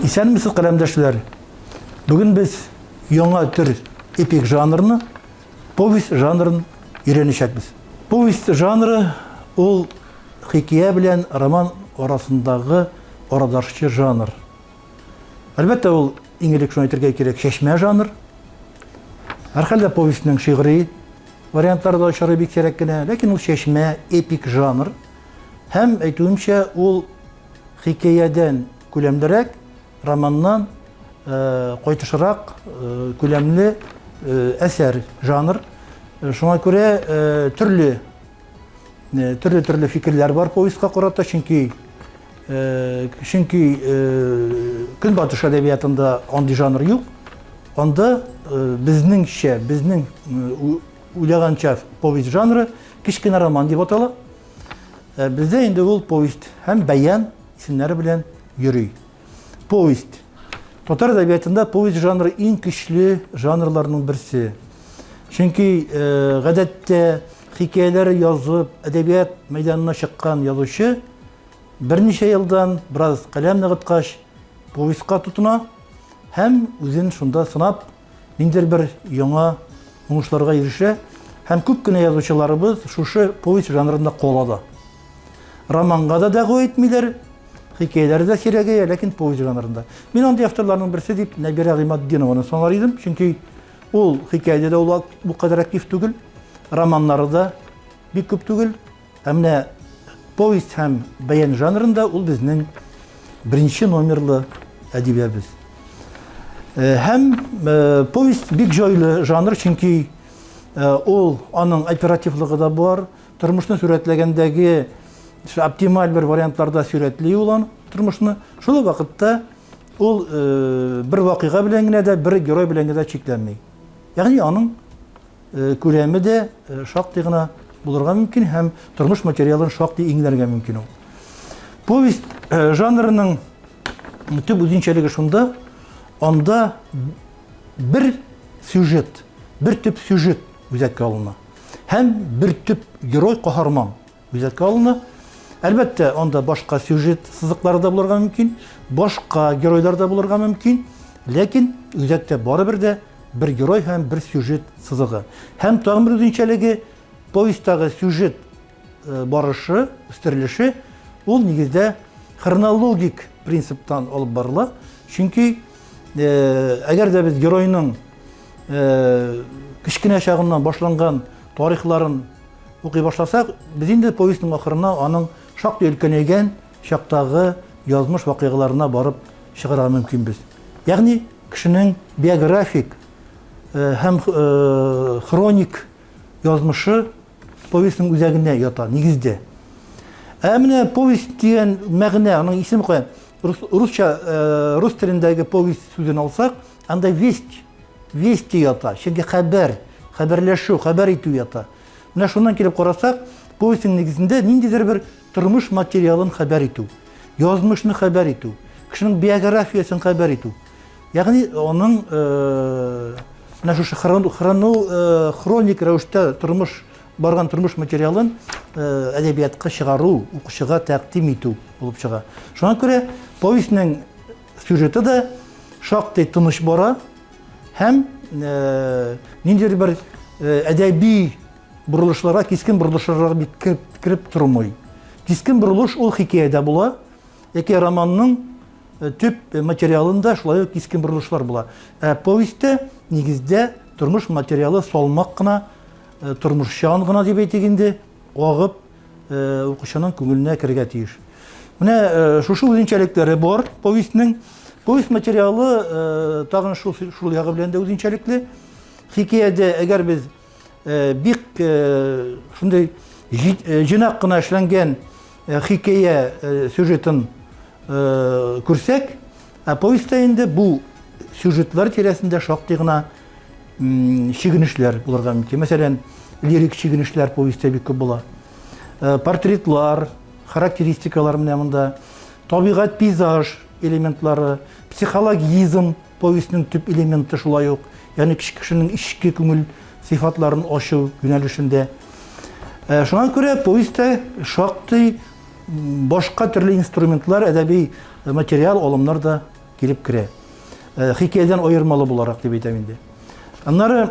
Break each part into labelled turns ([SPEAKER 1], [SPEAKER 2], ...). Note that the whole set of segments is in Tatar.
[SPEAKER 1] Исәнмесез, каләмдәшләр. Бүген без яңа төр эпик жанрны, повесть жанрын өйрәнәчәкбез. Повесть жанры ул хикая белән роман арасындагы арадашчы жанр. Әлбәттә, ул иңелек шуны әйтергә кирәк, шәшмә жанр. Һәрхәлдә повестьның шигъри вариантлары да очрый бик кирәк кенә, ләкин ул шәшмә, эпик жанр. Һәм әйтүемчә, ул хикаядән күләмлерәк, романнан кайтышрак күләмле әсәр жанр. Шуңа күрә төрле фикерләр бар повестька карата, чөнки көнбатыш әдәбиятында андый жанр юк. Анда безнең уйлаганча повесть жанры кичкенә роман дип атала. Бездә инде ул повесть һәм баян исемнәре белән йөри. Повесть. Татар әдәбиятында повесть жанры иң көчле жанрларның берсе. Чөнки гадәттә хикәяләр язып, әдәбият мәйданына чыккан язучы берничә елдан бераз каләм ныгыткач повестька тотына һәм үзен шунда сынап, ниндидер бер яңа уңышларга ирешә. Һәм күп кенә язучыларыбыз шушы повесть жанрында калада. Романга да дәгъва итмиләр, хикәяләр дә кирәгәя, ләкин повесть жанрында. Мин андый авторларның берсе дип Нәбирә Гыймаддинованы санар идем, чөнки ул хикәядә дә ул бу кадәр актив түгел, романнары да бик күп түгел. Әмма повесть һәм баян жанрында ул безнең беренче номерлы әдибиябез. Һәм повесть бик җайлы жанр, чөнки ул аның оперативлыгы да бар, тормышны сүрәтләгәндәге оптималь бер вариантларда сүрәтли ул тормышны. Шул вакытта ул бер вакыйга белән генә дә, бер герой белән генә дә чикләнмәй. Ягъни аның күләме дә шактый гына булырга мөмкин һәм тормыш материалын шактый иңләргә мөмкин ул. Повесть жанрының төп үзенчәлеге шунда, анда бер сюжет, бер төп сюжет үзәккә алына. Һәм бер төп герой, каһарман үзәккә алына. Әлбәттә, анда башка сюжет сызыклары да булырга мөмкин, башка геройлар да булырга мөмкин, ләкин үзәктә барыбер дә бер герой һәм бер сюжет сызыгы. Һәм тагын бер үзенчәлеге, повестьтагы сюжет барышы, үстерелеше, ул нигездә хронологик принциптан алып барыла. Чөнки әгәр дә без геройның кичкенә чагыннан башланган тарихларын укый башласак, без инде повестьның ахырына аның шактый өлкәнәйгән чактагы язмыш вакыйгаларына барып чыгарга мөмкинбез. Ягъни кешенең биографик һәм хроник язмышы повестьның үзәгендә ята, нигездә. Менә повесть дигән мәгънә, аның исеме кая? Рус телендәге повесть сүзен алсак, анда весть ята, чөнки хәбәрләшү, хәбәр итү ята. Менә шуннан килеп карасак, повестьның нигезендә ниндидер бер тормыш материалын хәбәр итү, язмышны хәбәр итү, кешенең биографиясын хәбәр итү. Ягъни аның менә шушы хроник рәвештә барган тормыш материалын әдәбиятка чыгару, укучыга тәкъдим итү булып чыга. Шуңа күрә повестьның сюжеты да шактый тыныч бара һәм ниндидер бер әдәби бурылышларга, кискен бурылышларга бик кирип тормый. Кискен бурылыш ул хикәядә була, яки романның төп материалында шулай ук кискен бурылышлар була. Повестьтә нигездә тормыш материалы салмак кына, тормышчан гына дип әйтегәндә, агып укучының күңеленә кергә тиеш. Менә шушы үзенчәлекләре бар повестьның. Повесть материалы тагын шул ягы белән дә үзенчәлекле. Хикәядә әгәр без бик шундый җинак кына эшләнгән хикәя сюжетын күрсәк, повестьтә инде бу сюжетлар тирәсендә шактый гына чигенешләр булырга мөмкин. Мәсәлән, лирик чигенешләр повестьтә бик күп була. Портретлар, характеристикалар менә монда, табигать, пейзаж элементлары, психологизм повестьның төп элементы шулай ук, ягъни кешенең ички күңел сыйфатларын ачу юнәлешендә. Шуңа күрә повестьтә шактый башка төрле инструментлар, әдәби материал, алымнар да килеп керә. Хикәядән аермалы буларак дип әйтәм инде. Аннары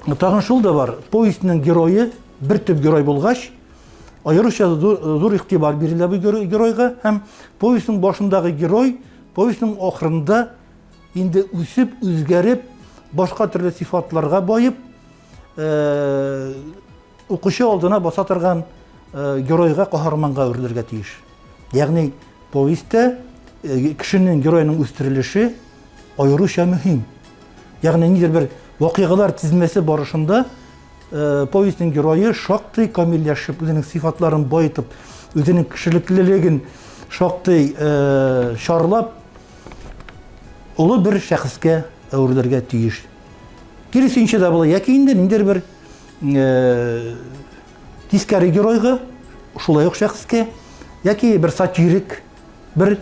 [SPEAKER 1] тагын шул да бар. Повестьның герое бер төп герой булгач, аеруча зур игътибар бирелә бу геройга һәм повестьның башындагы герой повестьның ахырында инде үсеп, үзгәреп, башка төрле сифатларга байып, укучы алдына баса торган геройга, каһарманга әверелергә тиеш. Ягъни повестьтә кешенең геройның үстерелеше аеруча мөһим. Ягъни нидер бер вакыйгалар тизмәсе барышында повестьның герое шактый камилләшеп, үзенең сифатларын баетып, үзенең кешелеклелеген шактый шарлап, улы бер шәхескә әверелергә тиеш. Киресенчә дә була, яки инде ниндер бер тискәре геройга, шулай ук шәхескә, яки бер сатирик, бер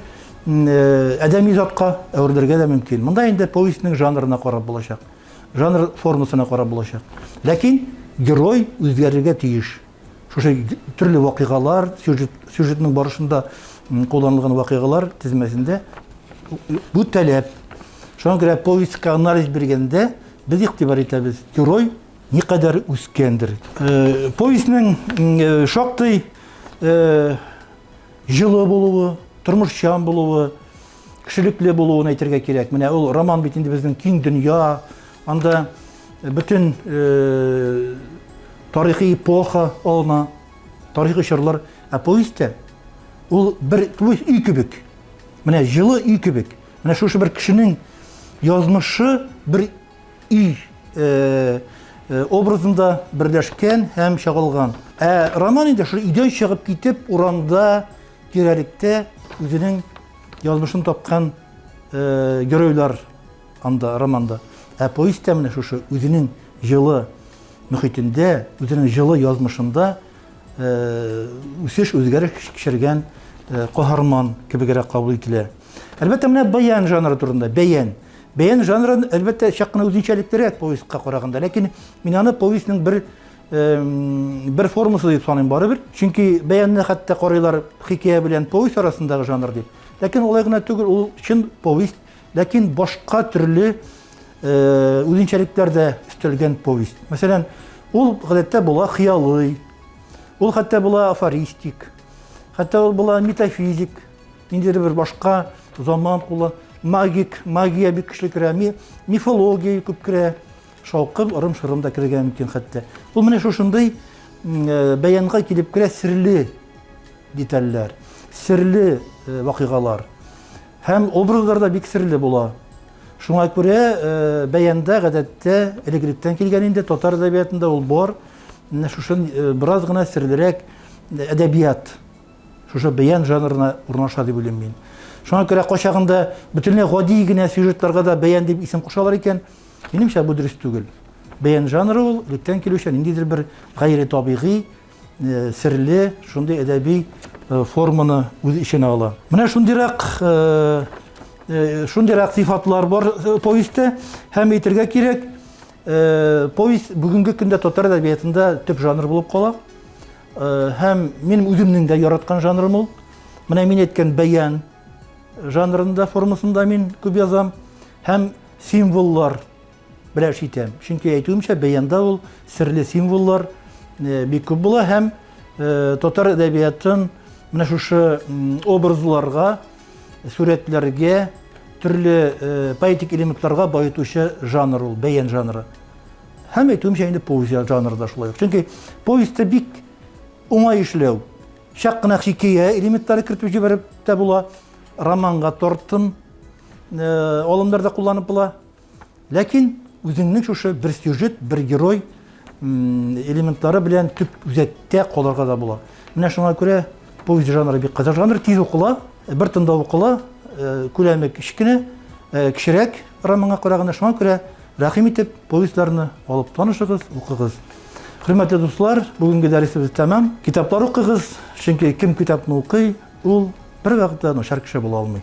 [SPEAKER 1] әдәми затка әверелергә дә мөмкин. Монда инде повестьның жанрына карап булачак, жанр формасына карап булачак. Ләкин герой үзгәрергә тиеш. Шушы төрле вакыйгалар, сюжетның барышында кулланылган вакыйгалар тизмәсендә бу таләп. Шуңа күрә повестька анализ биргәндә без игътибар итәбез. Герой никадәр үскәндер. Повестьның шактый җылы булуы, тормышчан булуы, кешелекле булуын әйтергә кирәк. Менә ул роман бит инде безнең киң дөнья, анда бөтен тарихи эпоха алына, тарихи чорлар, повестьтә ул бер үй кебек. Менә җылы үй кебек. Менә шушы бер кешенең язмышы бер үй образында берләшкән һәм чагылган. Роман инде шул өйдән чыгып китеп, урамда, тирәлектә үзенең язмышын тапкан геройлар анда романда. Повестьтә менә шушы үзенең җылы мөхитендә, үзенең җылы язмышында үсеш, үзгәреш кичергән каһарман кебегрәк кабул ителә. Әлбәттә, менә баян жанры турында, бәян. Бәян жанры әлбәттә чак кына үзенчәлеклерәк повестька караганда, ләкин мин аны повестьның бер формасы дип саныйм барыбер. Чөнки бәянне хәтта карыйлар хикәя белән повесть арасындагы жанр дип. Ләкин улай гына түгел, ул чын повесть, ләкин башка төрле үзенчәлекләрдә өстәлгән повесть. Мәсәлән, ул гадәттә була хыялый, ул хәтта була афористик, хәтта ул була метафизик, ниндидер бер башка заман куллан, магия бик көчле керә, мифология күп керә, шаукым, ырым-шырым да керергә мөмкин хәтта. Ул менә шушындый бәянга килеп керә серле детальләр, серле вакыйгалар. Һәм образлар да бик серле була. Шуңа күрә бәяндә гадәттә элегректән килгән инде татар әдәбиятында ул бар. Менә шушын бераз гына серлерәк әдәбият. Шушы бәян жанрына урнаша дип уйлыйм мин. Шуңа күрә качагында бөтенләй гади генә сюжетларга да бәян дип исем кушалар икән, минемчә бу дөрес түгел. Бәян жанры ул электән килүчән ниндидер бер гайре табигый, серле, шундый әдәби форманы үз иченә ала. Менә шундыйрак сифатлар бар повестьтә, һәм әйтергә кирәк, повесть бүгенге көндә татар әдәбиятында төп жанр булып кала. Һәм минем үземнең дә яраткан жанрым ул. Менә мин әйткән бәян жанрында, формасында мин күп язам, һәм символлар белән итәм. Чөнки әйтүемчә, бәяндә ул серле символлар бик күп була, һәм татар әдәбиятын менә шушы образларга, сүрәтләргә, төрле поэтик элементларга баетучы жанр ул, бәян жанры. Һәм әйтүемчә, инде поэзия жанры да шулай. Чөнки повестьтә бик уңай эшләү. Чак кына хикәя элементлары кертеп җибәреп тә була, романга тартым алымнар да кулланып була. Ләкин үзеңнең шушы бер сюжет, бер герой элементлары белән төп үзәктә калырга да була. Менә шуңа күрә повесть жанры бик кызык жанр, тиз укыла, бер тында укыла, күләме кичкенә, кичерәк романга караганда. Шуңа күрә рәхим итеп повестларны алып танышыгыз, укыгыз. Хөрмәтле дуслар, бүгенге дәресебез тәмам. Китаплар укыгыз, чөнки кем китапны укый, ул бер вакытта начар кеше була алмый.